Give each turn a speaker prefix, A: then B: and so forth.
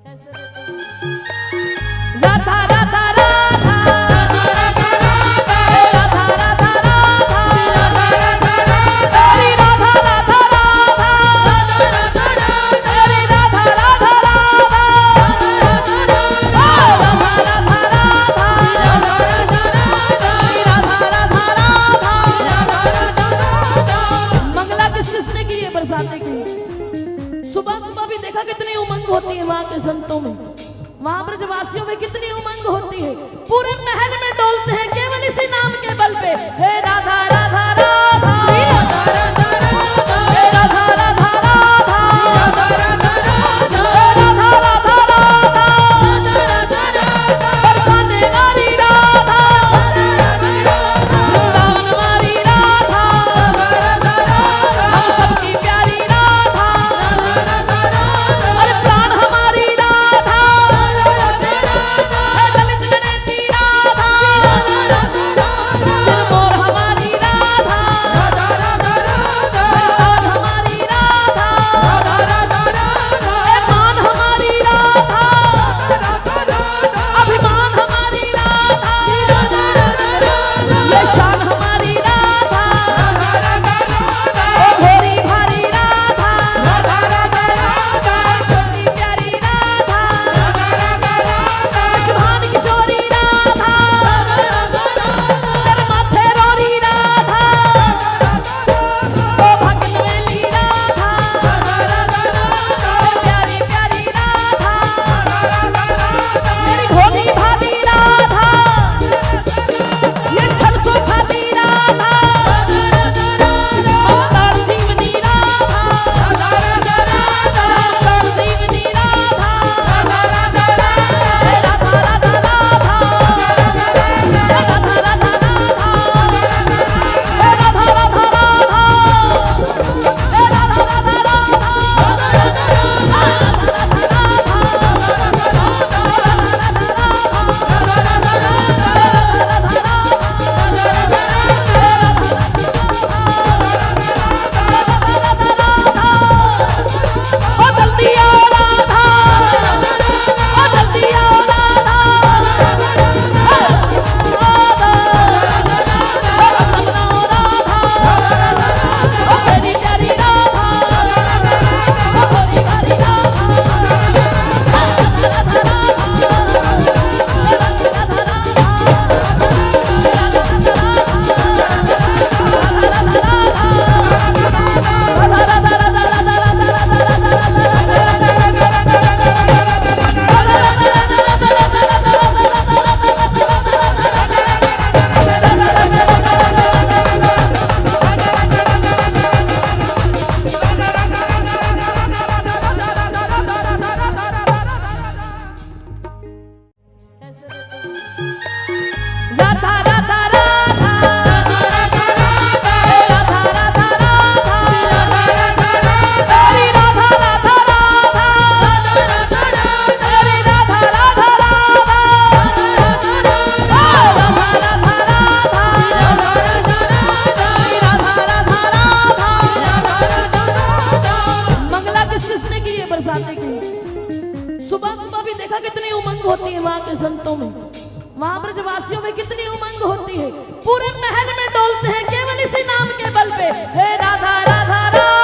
A: राधा राधा राधा सुबह सुबह भी देखा कितनी उमंग होती है वहां के संतों में, वहां ब्रजवासियों में कितनी उमंग होती है। पूरे महल में डोलते हैं केवल इसी नाम के बल पे, हे राधा राधा राधा सुबह सुबह भी देखा कितनी उमंग होती है वहां के संतों में, वहां ब्रजवासियों में कितनी उमंग होती है। पूरे महल में डोलते हैं केवल इसी नाम के बल पे, हे राधा राधा राधा।